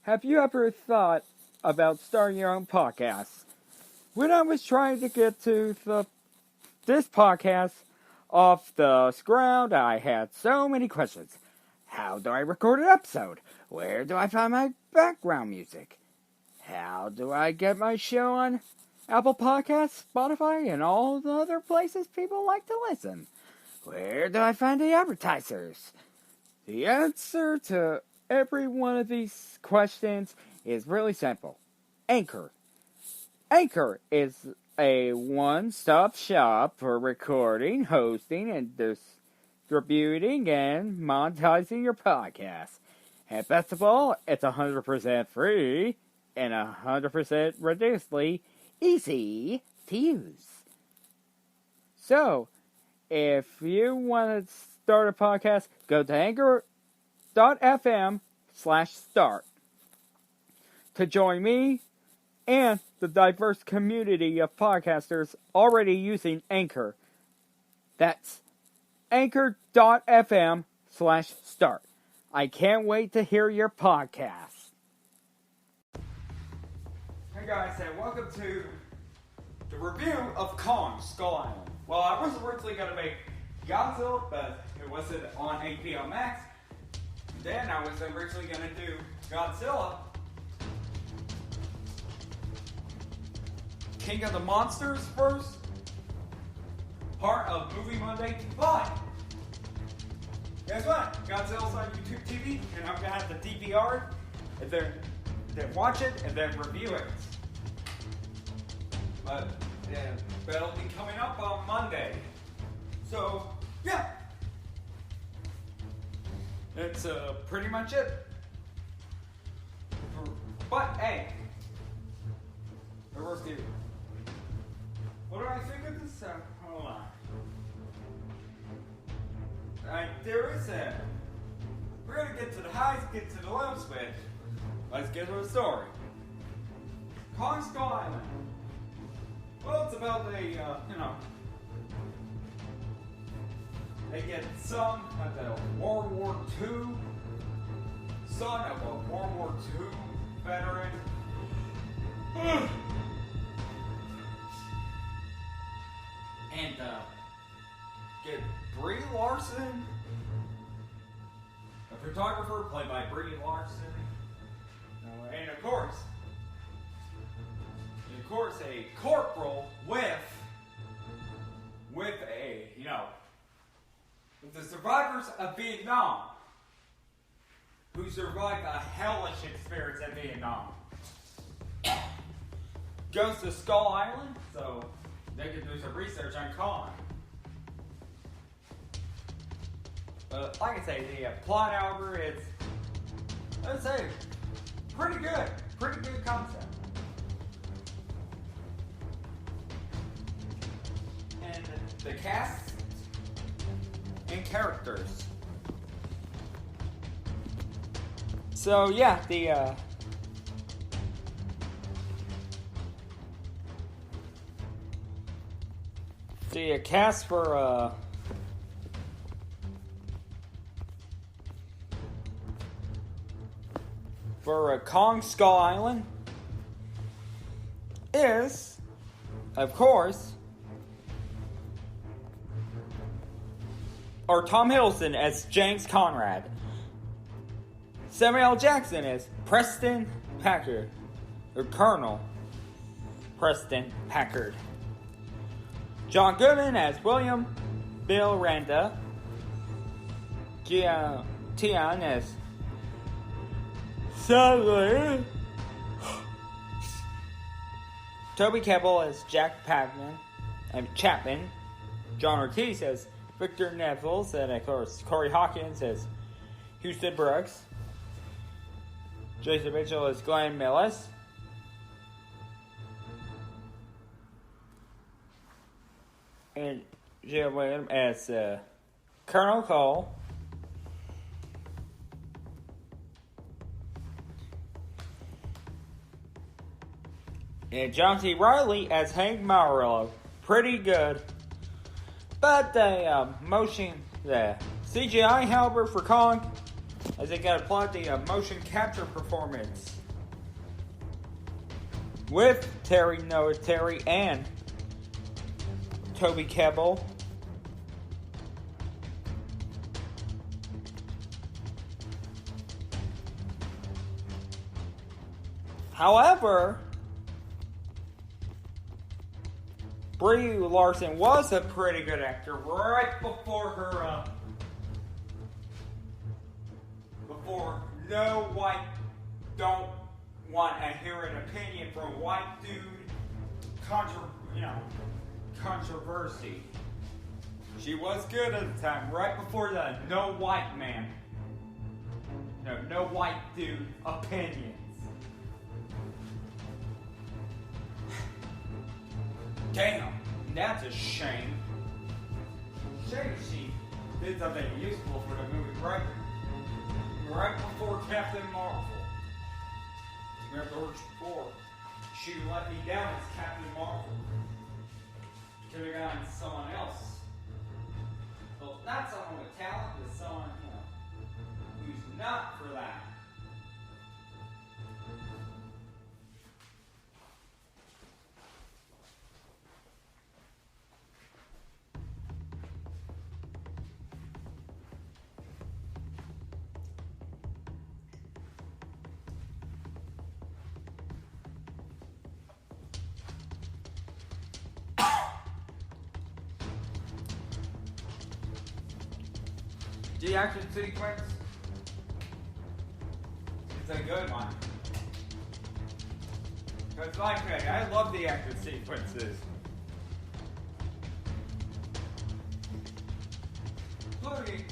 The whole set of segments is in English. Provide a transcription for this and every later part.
Have you ever thought about starting your own podcast? When I was trying to get to this podcast off the ground, I had so many questions. How do I record an episode? Where do I find my background music? How do I get my show on Apple Podcasts, Spotify, and all the other places people like to listen? Where do I find the advertisers? The answer to every one of these questions is really simple. Anchor. Anchor is a one-stop shop for recording, hosting, and distributing and monetizing your podcast. And best of all, it's 100% free and 100% ridiculously easy to use. So, if you want to start a podcast, go to anchor.fm/start to join me and the diverse community of podcasters already using Anchor. That's anchor.fm/start. I can't wait to hear your podcast. Hey guys, and welcome to the review of Kong Skull Island. Well, I was originally going to make Godzilla, but it wasn't on HBO Max. Then I was originally going to do Godzilla, King of the Monsters first, part of Movie Monday, but guess what? Godzilla's on YouTube TV, and I'm going to have to DVR it, and then watch it, and then review it. But yeah, that'll be coming up on Monday. So, yeah. That's pretty much it. But, hey, the review. What do I think of this? Hold on. There is a... We're going to get to the highs, get to the lows, but let's get to the story. Kong Skull Island. Well, it's about they get son of the World War II, son of a World War II veteran. And get Brie Larson, a photographer played by Brie Larson, and of course, a corporal with the survivors of Vietnam, who survived a hellish experience in Vietnam. Goes to Skull Island, so they can do some research on Kong. But like I say, the plot, however, it's, let's say, pretty good concept. And the cast and characters. So yeah, the cast for Kong Skull Island is, of course, Tom Hiddleston as James Conrad, Samuel L. Jackson as Preston Packard, or Colonel Preston Packard, John Goodman as William Bill Randa, Tian as Sadler, Toby Kebbell as Jack Chapman, John Ortiz as Victor Neville, and of course Corey Hawkins as Houston Brooks, Jason Mitchell as Glenn Millis, and Jill Williams as Colonel Cole, and John C. Reilly as Hank Mauro. Pretty good. But the CGI, however, for Kong, as they got applaud the motion capture performance with Terry Noah Terry and Toby Kebbell. However, Brie Larson was a pretty good actor right before her, before no white don't want to hear an opinion from a white dude controversy. She was good at the time, right before the no white man, no white dude opinions. Damn, that's a shame. Shame she did something useful for the movie right before Captain Marvel. Remember before she let me down as Captain Marvel. Could have gotten someone else. Well, not someone with talent, but someone, who's not for that. The action sequence is a good one. Because like I love the action sequences. Including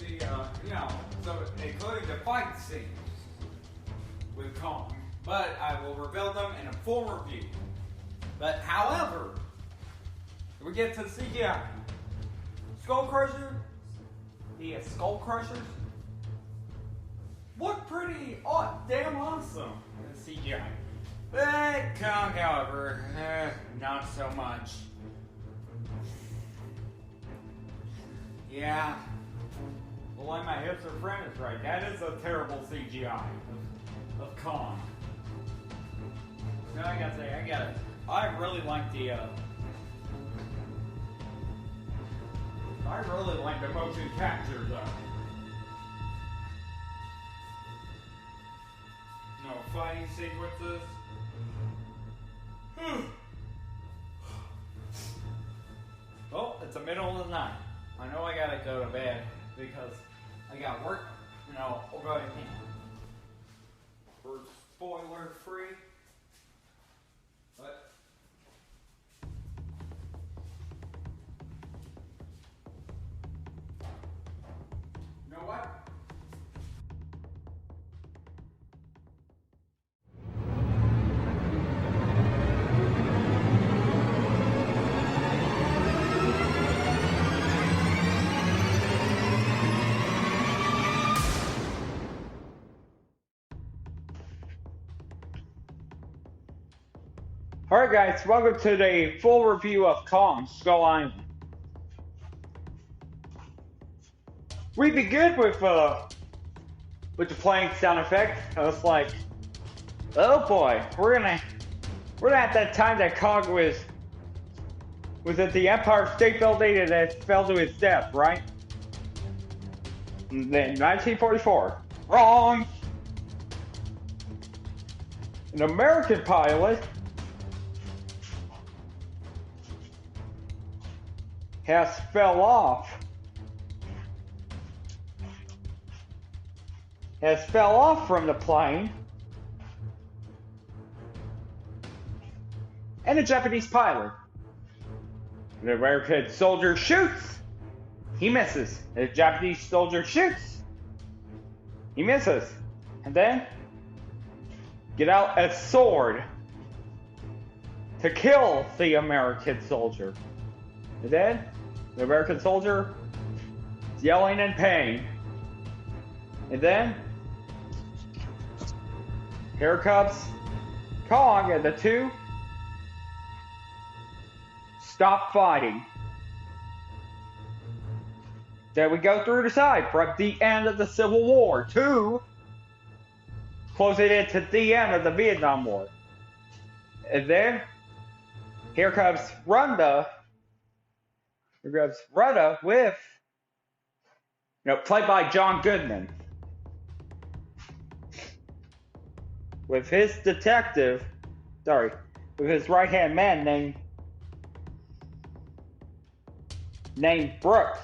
including the fight scenes with Kong. But I will reveal them in a full review. But however, we get to CGI. Skull Crusher. The Skull Crushers look pretty damn awesome in CGI. But Kong, however, not so much. Yeah. Well, like my hipster friend is right. That is a terrible CGI of Kong. No, I gotta say, I really like the, I really like the motion capture though. No fighting sequences. Well, it's the middle of the night. I know I gotta go to bed because I got work. We'll go ahead and we're spoiler free. But you know what? Alright guys, welcome to the full review of Kong, Skull Island. We begin with the playing sound effect. I was like, oh boy, we're at that time that Kong was at the Empire State Building and then fell to his death, right? And then 1944. Wrong! An American pilot fell off from the plane, and a Japanese pilot. The American soldier shoots, he misses. The Japanese soldier shoots, he misses, and then get out a sword to kill the American soldier. And then the American soldier is yelling in pain. And then here comes Kong, and the two stop fighting. Then we go through the side from the end of the Civil War to closing in to the end of the Vietnam War. And then, here comes Rhonda. Here comes Rhonda with, played by John Goodman. With his detective, with his right-hand man named Brooks.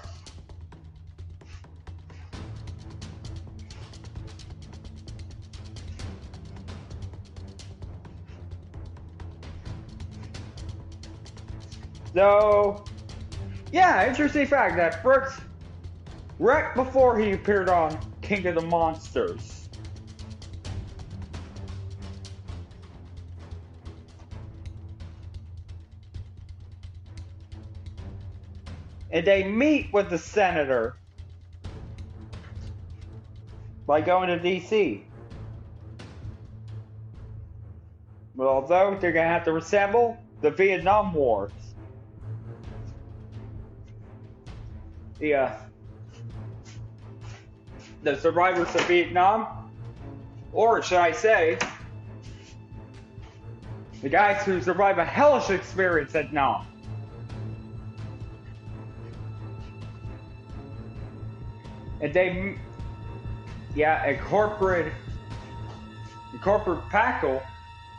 So, yeah, interesting fact that Brooks, right before he appeared on King of the Monsters, and they meet with the senator by going to D.C. Well, although they're going to have to resemble the Vietnam Wars. The survivors of Vietnam, or should I say, the guys who survived a hellish experience at Vietnam. And they, a corporate Packle,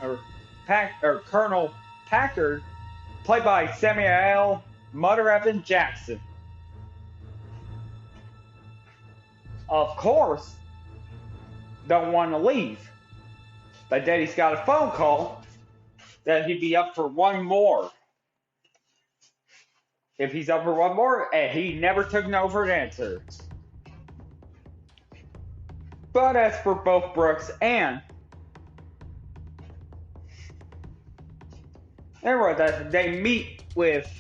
or Colonel Packard, played by Samuel Mother Evan Jackson. Of course, don't want to leave. But then he's got a phone call that he'd be up for one more. If he's up for one more, and he never took no for an answer. But as for both Brooks and they meet with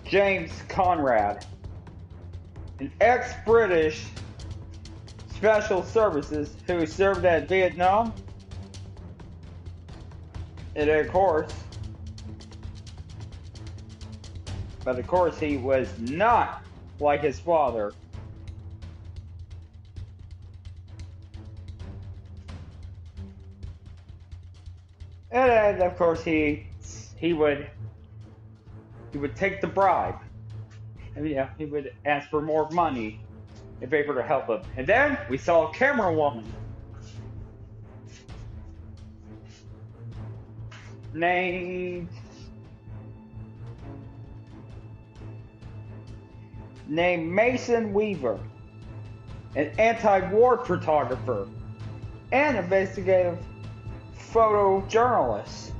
James Conrad, an ex-British Special Services who served at Vietnam. And of course, he was not like his father. And of course, he would take the bribe. And he would ask for more money in favor to help him. And then we saw a camera woman named Mason Weaver, an anti-war photographer and investigative photojournalist.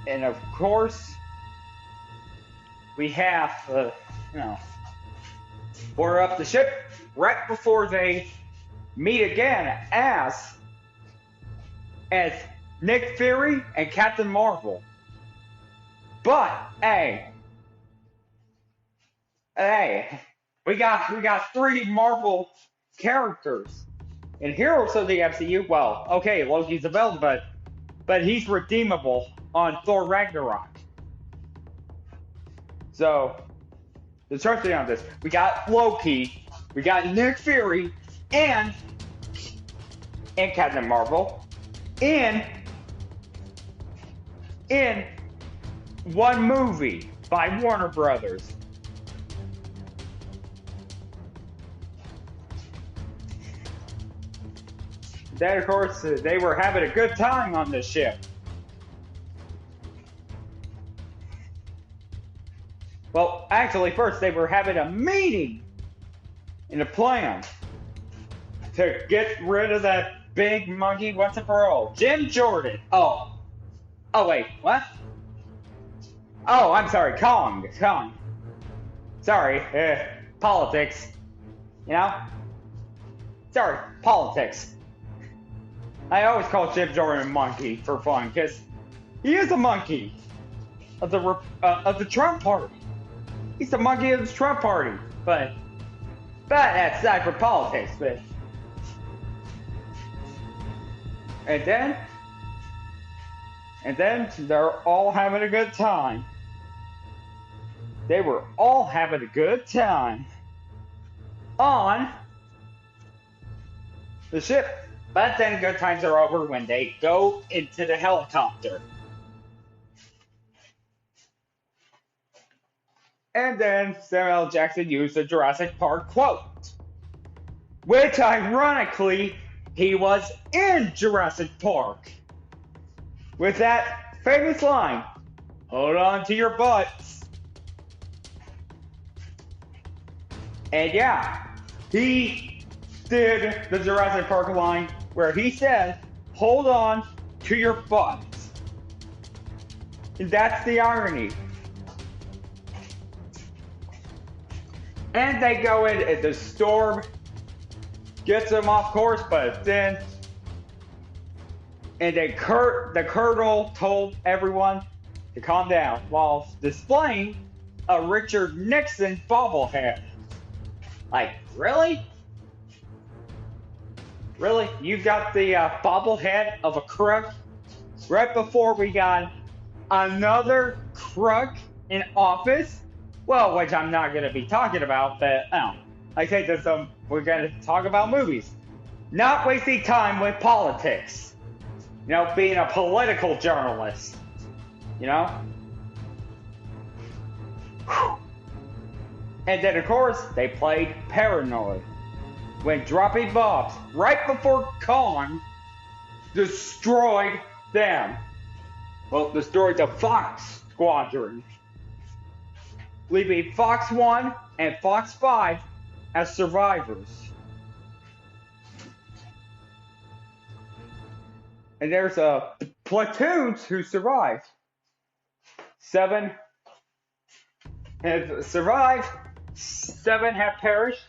And of course, we have, board up the ship right before they meet again as Nick Fury and Captain Marvel. But hey, we got 3 Marvel characters and heroes of the MCU. Well, okay, Loki's a villain, but he's redeemable on Thor Ragnarok. So, the first thing on this, we got Loki, we got Nick Fury, and Captain Marvel in one movie by Warner Brothers. Then, of course, they were having a good time on this ship. Well, actually, first they were having a meeting and a plan to get rid of that big monkey once and for all. Jim Jordan. Oh, wait, what? Oh, I'm sorry, Kong. Sorry, politics. Sorry, politics. I always call Jim Jordan a monkey for fun, because he is a monkey of the Trump party. He's the monkey of the Trump party, but that's not for politics. But and then they're all having a good time. they were all having a good time on the ship. But then good times are over when they go into the helicopter. And then Samuel L. Jackson used a Jurassic Park quote, which ironically, he was in Jurassic Park. With that famous line, "Hold on to your butts." And yeah, he did the Jurassic Park line where he said, "Hold on to your butts." And that's the irony. And they go in, and the storm gets them off course, but then, and then the colonel told everyone to calm down while displaying a Richard Nixon bobblehead. Like, really? Really? You got the bobblehead of a crook right before we got another crook in office? Well, which I'm not going to be talking about, but I think that we're going to talk about movies. Not wasting time with politics. You know, being a political journalist. You know? Whew. And then, of course, they played Paranoid when dropping bombs right before Kong destroyed them. Well, destroyed the Fox Squadron, leaving Fox 1 and Fox 5 as survivors. And there's platoons who survived. 7 have survived, 7 have perished,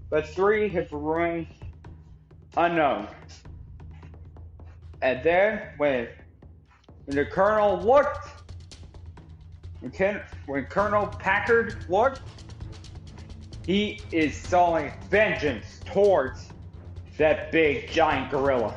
but 3 have remained unknown. And then when the colonel looked, when Colonel Packard looked, he is sowing vengeance towards that big giant gorilla.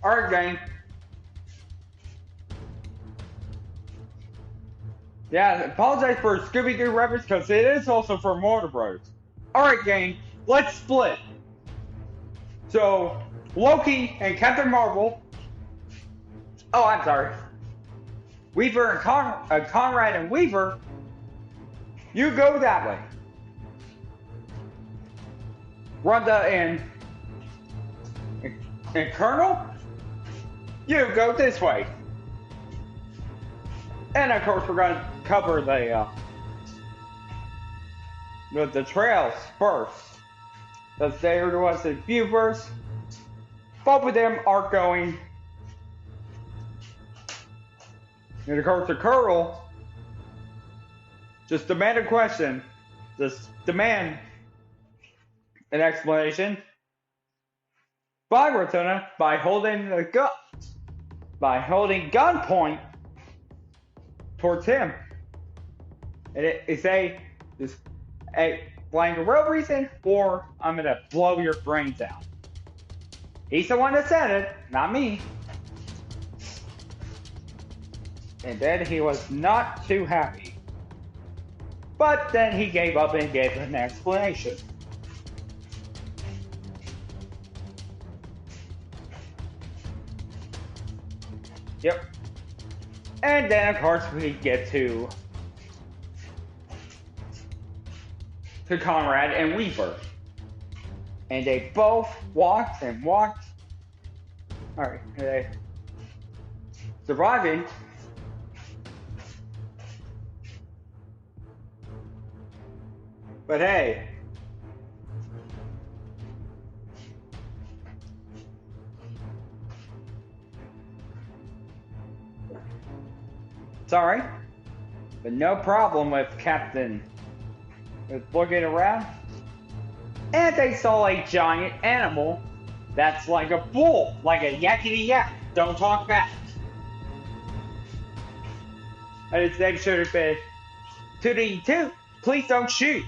Alright, gang. Yeah, apologize for Scooby-Doo reference because it is also for Mortar Bros. Alright, gang, let's split. So, Loki and Captain Marvel. Oh, I'm sorry. Weaver and Conrad and Weaver. You go that way. Rhonda and Colonel. You go this way. And of course, we're going to cover the trails first. Because there was a few verses. Both of them are going. And of course, the Colonel just demand a question. Just demand an explanation by Rotunda by holding gunpoint towards him. And it's a real reason, or I'm gonna blow your brains out. He's the one that said it, not me. And then he was not too happy. But then he gave up and gave an explanation. Yep. And then, of course, we get to Conrad and Weaver. And they both walked and walked. Alright, they surviving. But hey, sorry, but no problem with Captain looking around. And they saw a giant animal that's like a bull, like a yakety yak. Don't talk back. And his name should have been 2D2, please don't shoot.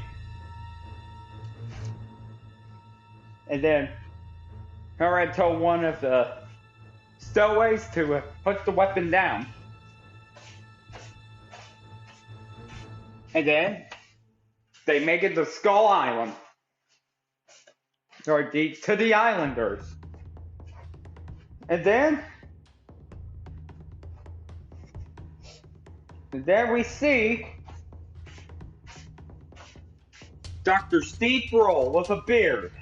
And then Conrad told one of the stowaways to put the weapon down. And then they make it to Skull Island. Or to the Islanders. And then we see Dr. Steve Roll with a beard.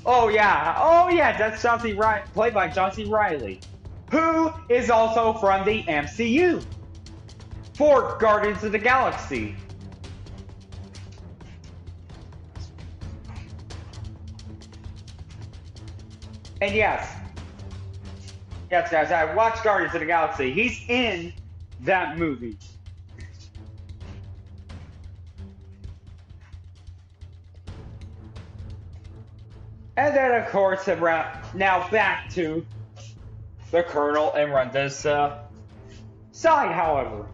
Oh yeah, that's John C. Reilly, played by John C. Reilly, who is also from the MCU for Guardians of the Galaxy. And yes guys, I watched Guardians of the Galaxy. He's in that movie. And then, of course, now back to the Colonel and Renda's side, however.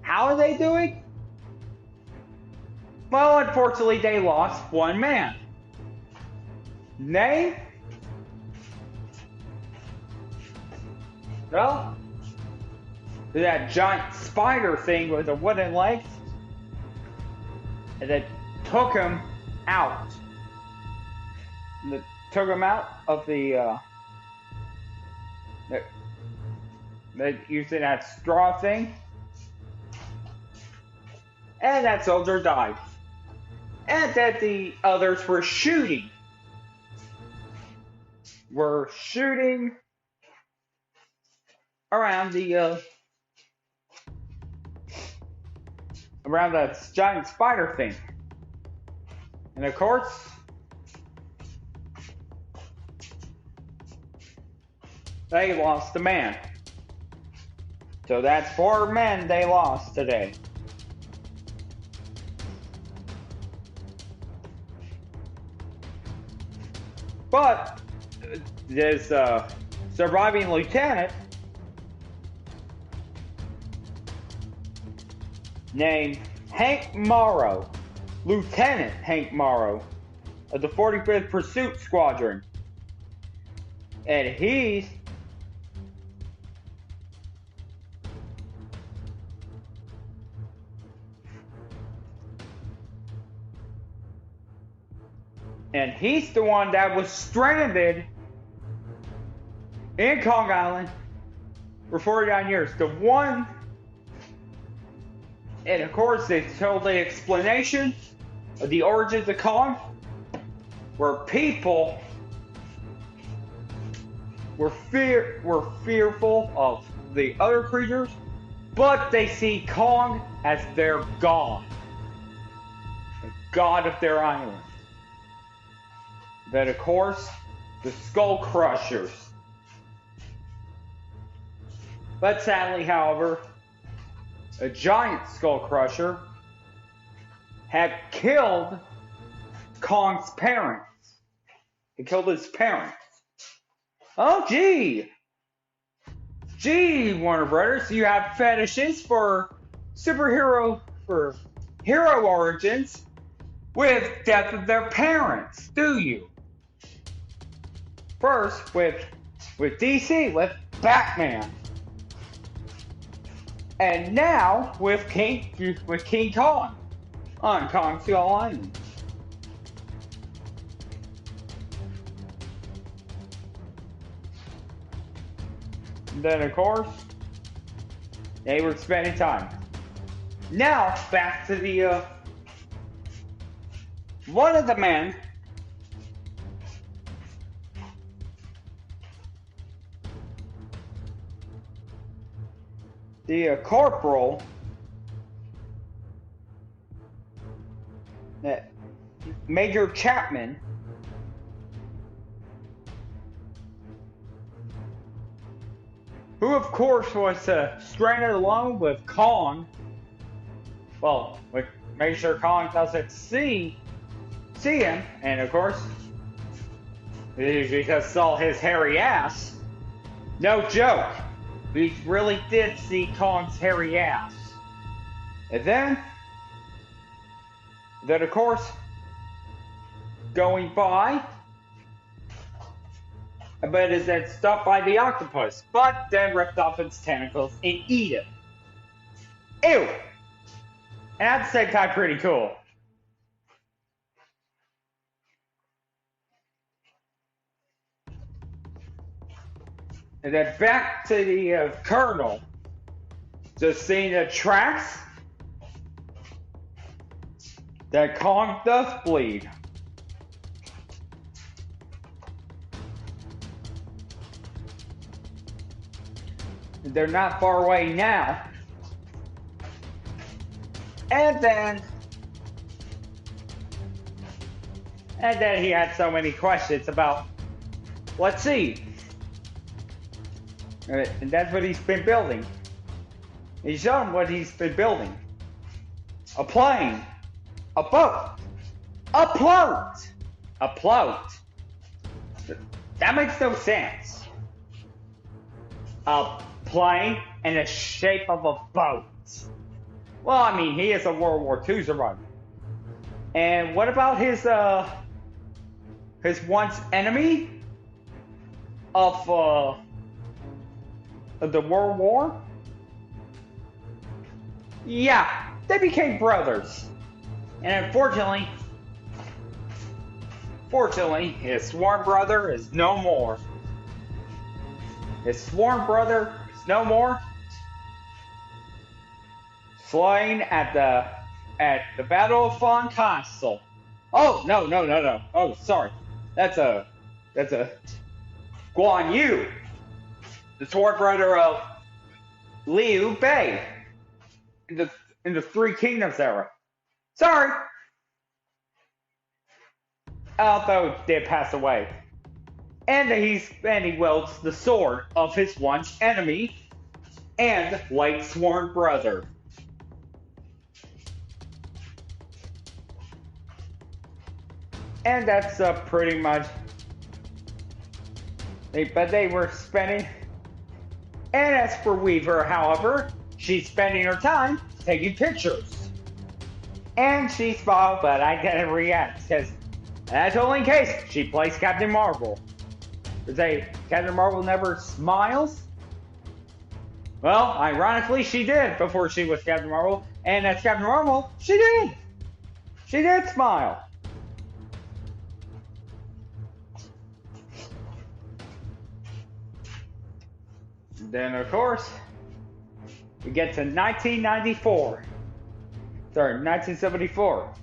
How are they doing? Well, unfortunately, they lost one man. Name? Well, that giant spider thing with the wooden legs. And then took him out. Took him out of the using that straw thing. And that soldier died. And then the others were shooting. Around the around that giant spider thing. And of course, they lost a man. So that's 4 men they lost today. But this surviving lieutenant named Hank Morrow, Lieutenant Hank Morrow of the 45th Pursuit Squadron. And he he's the one that was stranded in Kong Island for 49 years. The one, and of course they told the explanation of the origins of Kong, where people were fearful of the other creatures, but they see Kong as their god, the god of their island. Then, of course, the Skull Crushers. But sadly, however, a giant Skull Crusher had killed Kong's parents. He killed his parents. Oh, gee, Warner Brothers, you have fetishes for hero origins with death of their parents, do you? First, with DC, with Batman. And now, with King Kong on Kong Skull Island. And then, of course, they were spending time. Now, back to the, one of the men the corporal Major Chapman who of course was stranded alone with Kong. Well, with make sure Kong doesn't see him, and of course because saw his hairy ass. No joke. We really did see Kong's hairy ass. And then of course, going by, but is then stopped by the octopus, but then ripped off its tentacles and eat it. Ew! And at the same time, pretty cool. And then back to the Colonel, just seeing the tracks that Kong does bleed. They're not far away now. And then he had so many questions about, let's see. And that's what he's been building. He showed him what he's been building. A plane. A boat. A float. A float. That makes no sense. A plane in the shape of a boat. Well, I mean, he is a World War II survivor. And what about his once enemy of the World War? Yeah, they became brothers. And unfortunately, his sworn brother is no more. His sworn brother is no more. Slain at the Battle of Fon Castle. Oh no. Oh, sorry. That's a Guan Yu, the sworn brother of Liu Bei in the Three Kingdoms era. Sorry. Although he did pass away. And he wields the sword of his once enemy and late sworn brother. And that's pretty much. But they were spending. And as for Weaver, however, she's spending her time taking pictures. And she smiled, but I didn't react because that's only in case she plays Captain Marvel. Captain Marvel never smiles? Well, ironically, she did before she was Captain Marvel. And as Captain Marvel, she did. She did smile. Then, of course, we get to 1994. Sorry, 1974.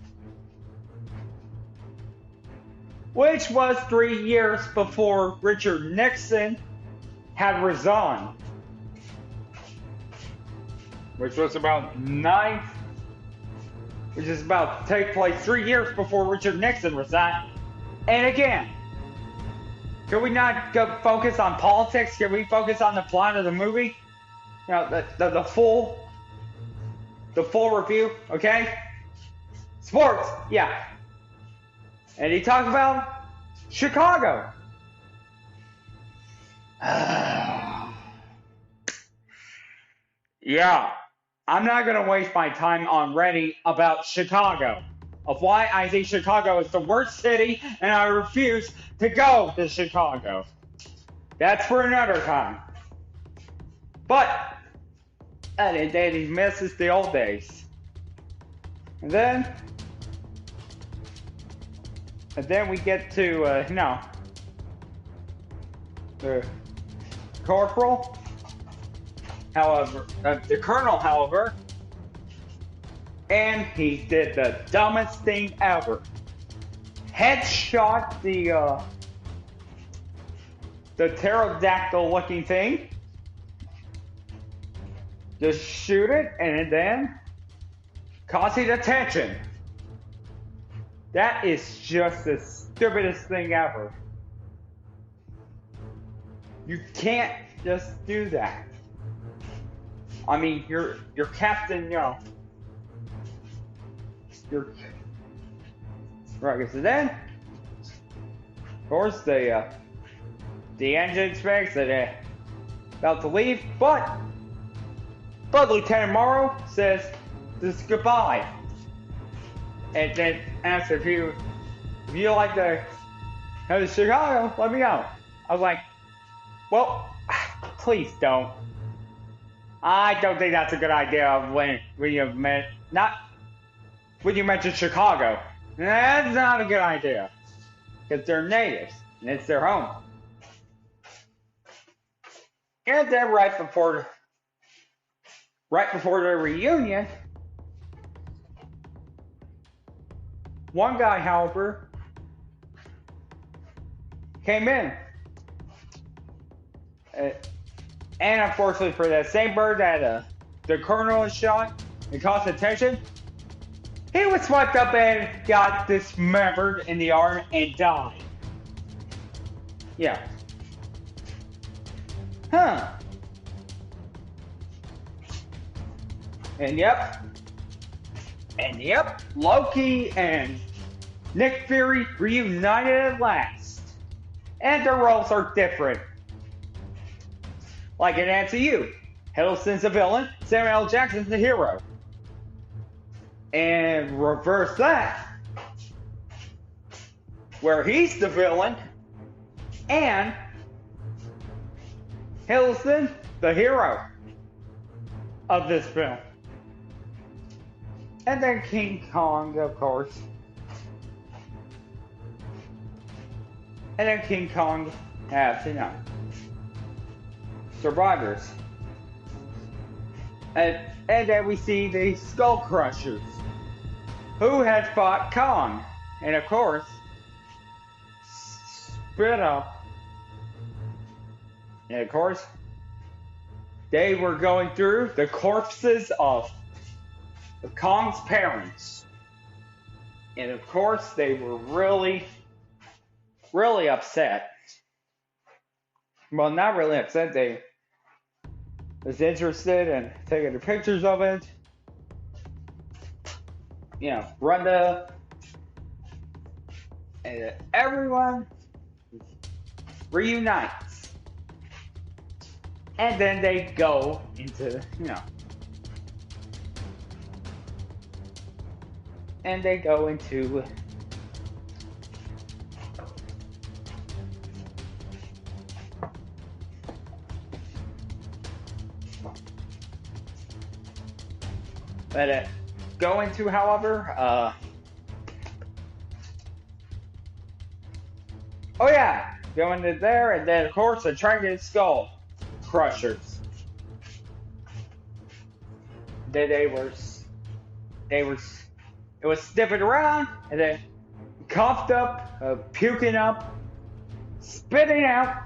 Which was 3 years before Richard Nixon had resigned. Which is about to take place 3 years before Richard Nixon resigned. And again, can we not go focus on politics? Can we focus on the plot of the movie? You know, the full review, okay? Sports, yeah. And he talked about Chicago. Yeah, I'm not going to waste my time on Reddit about Chicago. Of why I think Chicago is the worst city and I refuse to go to Chicago. That's for another time. But, and then he misses the old days. And then we get to, the corporal. However, the colonel, however, and he did the dumbest thing ever. Headshot the pterodactyl looking thing. Just shoot it and then causing attention. That is just the stupidest thing ever. You can't just do that. I mean, you're Captain, you're right. So then Of course, the engine speaks that they're about to leave, but Lieutenant Morrow says this is goodbye, and then asks if you like to go to Chicago, let me know. I was like, well, please don't. I don't think that's a good idea when you mention Chicago. That's not a good idea. Because they're natives, and it's their home. And then right before the reunion, one guy, however, came in. And unfortunately for that same bird that the colonel had shot and caused attention, he was swept up and got dismembered in the arm and died. Yeah. Huh. And yep, Loki and Nick Fury reunited at last. And their roles are different. Like in MCU, Hiddleston's the villain, Samuel L. Jackson's the hero. And reverse that, where he's the villain, and Hiddleston, the hero of this film. And then King Kong, of course. And then King Kong has, survivors. And then we see the Skull Crushers, who had fought Kong, and of course, split up. And of course, they were going through the corpses of Kong's parents. And of course, they were really, really upset. Well, not really upset. They was interested in taking the pictures of it. And everyone reunites. And then they go into, and they go into however, go into there, and then of course the Dragon Skull Crushers. It was sniffing around, and then coughed up, puking up, spitting out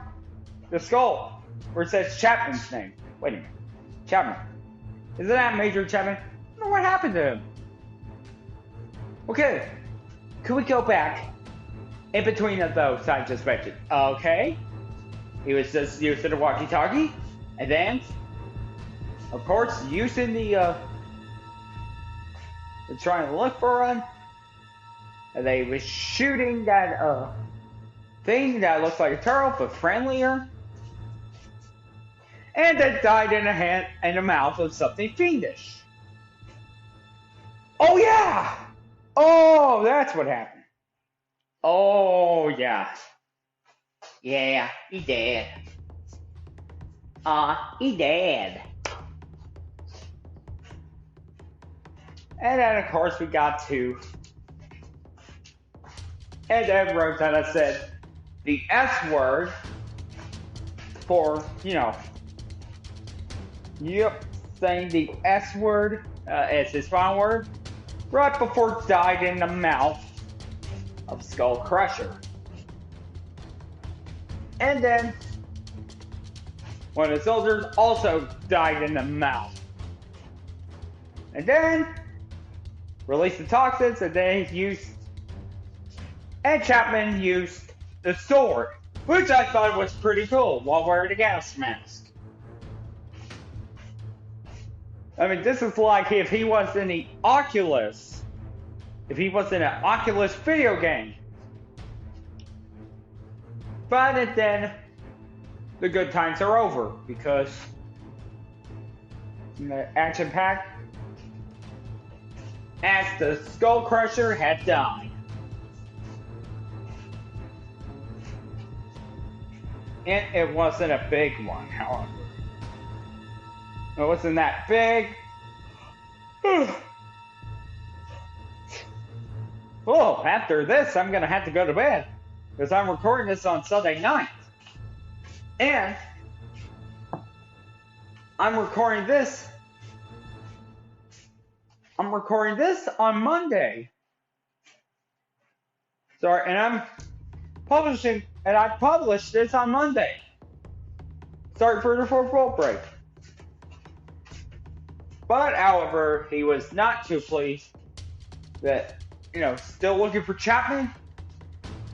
the skull, where it says Chapman's name. Wait a minute, Chapman. Isn't that Major Chapman? I don't know what happened to him. Okay, could we go back in between of those I just mentioned? Okay, he was just using the walkie-talkie, and then, of course, using the trying to look for him, and they was shooting that thing that looks like a turtle but friendlier, and it died in the mouth of something fiendish. Oh yeah! Oh, that's what happened. Oh yeah. Yeah, he dead. He dead. And then of course we got to, and then Rosetta said the S word for, saying the S word as his final word, right before it died in the mouth of Skull Crusher. And then one of the soldiers also died in the mouth. And then released the toxins, and and Chapman used the sword, which I thought was pretty cool while wearing a gas mask. I mean, this is like if he was in the Oculus, if he was in an Oculus video game. But then the good times are over because the action pack as the Skull Crusher had died. And it wasn't a big one, however. It wasn't that big. Oh, after this, I'm gonna have to go to bed because I'm recording this on Sunday night. And I'm recording this on Monday. Sorry, and I'm publishing, and I published this on Monday. Sorry for the 4-volt break. But, however, he was not too pleased that, still looking for Chapman.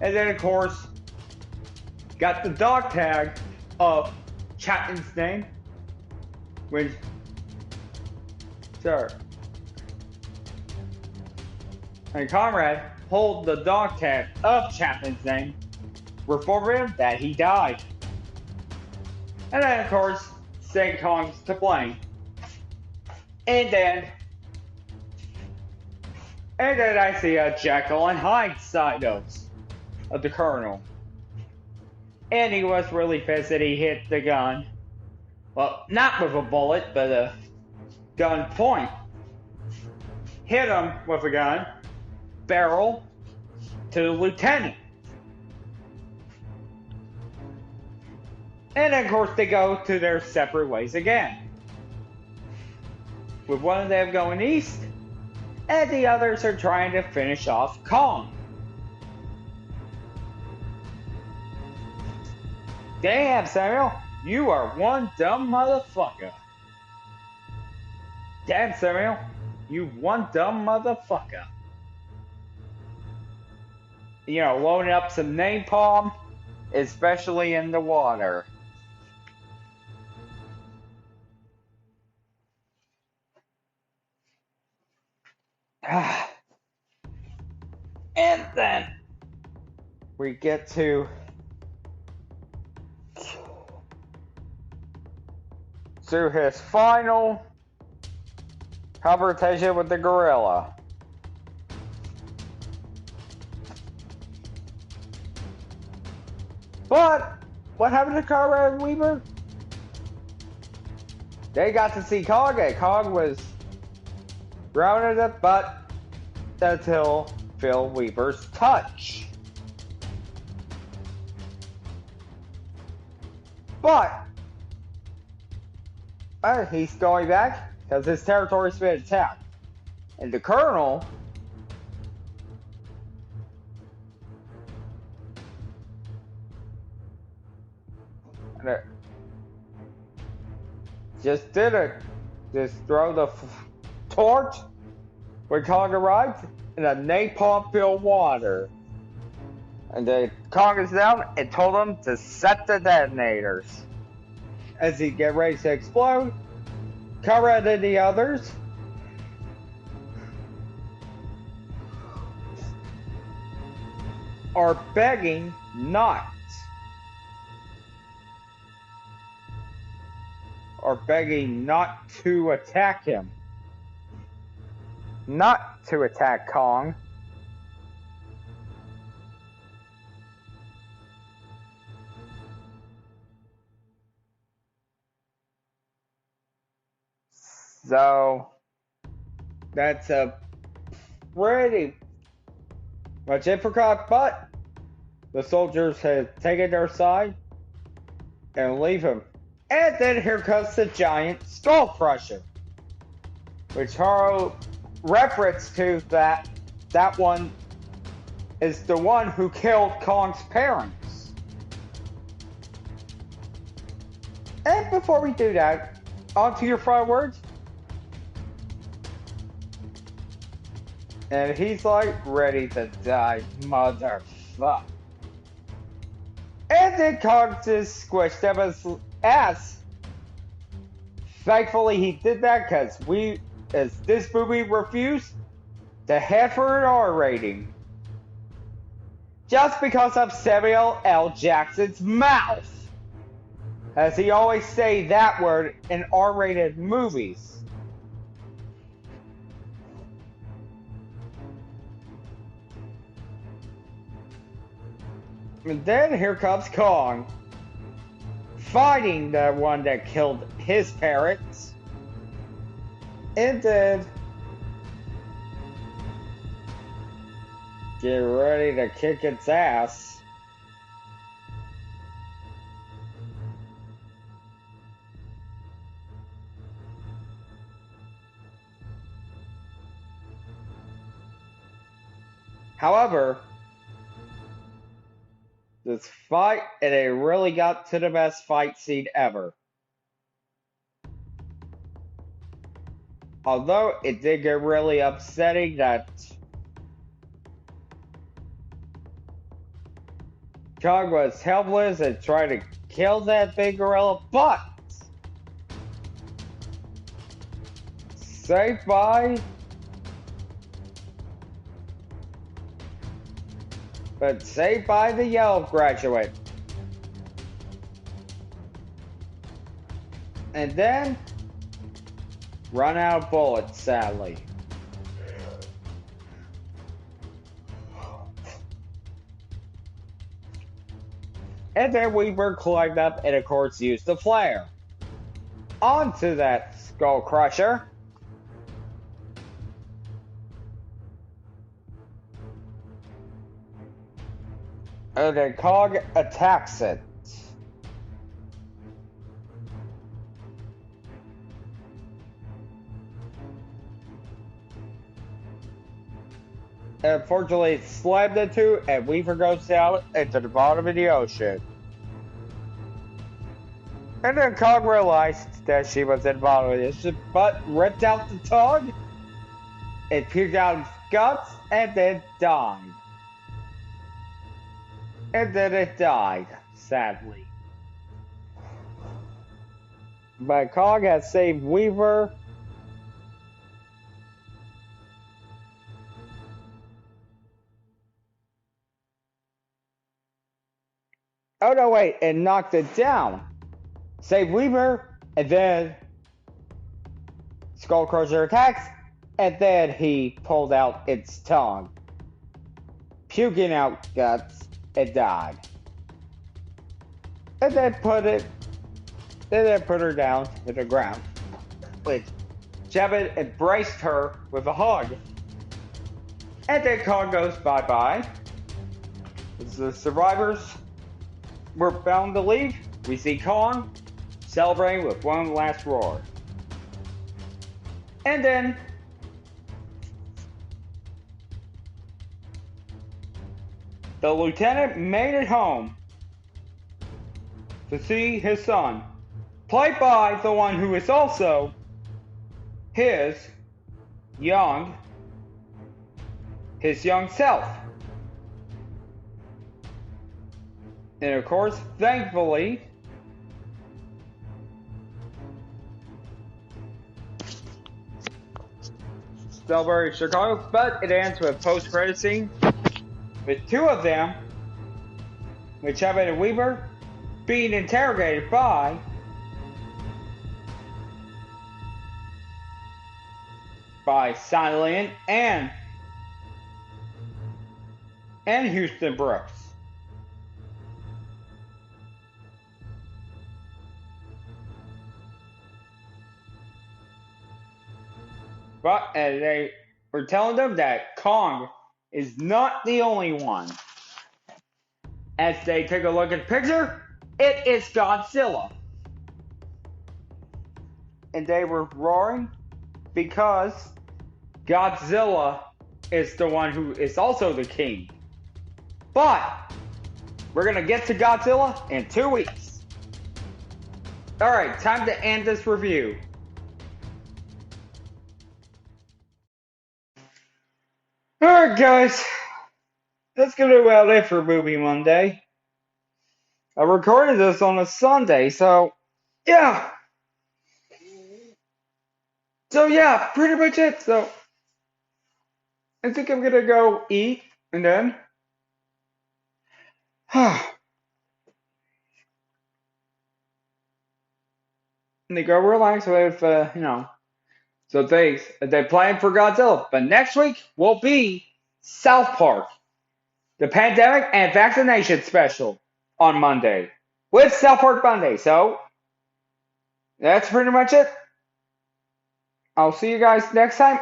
And then, of course, got the dog tag of Chapman's name. When, sir, and Conrad pulled the dog tag of Chapman's name, informed him that he died. And then, of course, St. Kong's to blame. And then I see a Jekyll and Hyde side notes of the Colonel. And he was really pissed that he hit the gun. Well, not with a bullet, but a gun point. Hit him with a gun, barrel, to the lieutenant. And then, of course, they go to their separate ways again. With one of them going east, and the others are trying to finish off Kong. Damn, Samuel, you are one dumb motherfucker. Damn, Samuel, you one dumb motherfucker. Loading up some napalm, especially in the water. And then we get to his final confrontation with the gorilla. But what happened to Conrad and Weaver? They got to see Kong, and Kong was rounded up, but until Phil Weaver's touch. But he's going back because his territory's been attacked. And the Colonel just did it. Just throw the torch when Kong arrived in a napalm-filled water. And then Kong is down and told him to set the detonators. As he get ready to explode, Conrad and the others are begging not to attack him. Not to attack Kong. So that's a pretty much it for Kong, but the soldiers have taken their side and leave him. And then here comes the giant Skull Crusher, which Haro reference to that one is the one who killed Kong's parents. And before we do that, on to your final words. And he's like, ready to die, motherfucker. And then Kong just squished him his ass. Thankfully he did that because this movie refused to have her an R rating. just because of Samuel L. Jackson's mouth. As he always say that word in R-rated movies. And then here comes Kong, fighting the one that killed his parents. And then get ready to kick its ass. However, this fight, and it really got to the best fight scene ever. Although it did get really upsetting that Kong was helpless and tried to kill that big gorilla, but saved by the Yale graduate. And then run out of bullets, sadly. And then Weaver climbed up and of course used the flare onto that skull crusher. And then Kong attacks it. And unfortunately, it slammed into, and Weaver goes down into the bottom of the ocean. And then Kong realized that she was in the bottom of the ocean, but ripped out the tongue, it puked out its guts, and then died. And then it died, sadly. But Kong has saved Weaver. Oh no, wait, and knocked it down. Saved Weaver, and then Skullcrusher attacks, and then he pulled out its tongue, puking out guts, and died. And then put her down to the ground. Which Jevin embraced her with a hug. And then Kong goes bye-bye. As the survivors were bound to leave, we see Kong celebrating with one last roar. And then the lieutenant made it home to see his son, played by the one who is also his young self. And of course, thankfully, still very Chicago, but it ends with post-credit scene with two of them, with Chavez and Weaver, being interrogated by Silent and Houston Brooks. But they were telling them that Kong is not the only one. As they take a look at the picture, it is Godzilla. And they were roaring because Godzilla is the one who is also the king. But we're going to get to Godzilla in 2 weeks. Alright, time to end this review. Alright guys, that's gonna be about it for Movie Monday. I recorded this on a Sunday, so yeah. So yeah, pretty much it. So I think I'm gonna go eat and then They go relax with, So they plan for Godzilla. But next week will be South Park, the pandemic and vaccination special on Monday with South Park Monday. So that's pretty much it. I'll see you guys next time.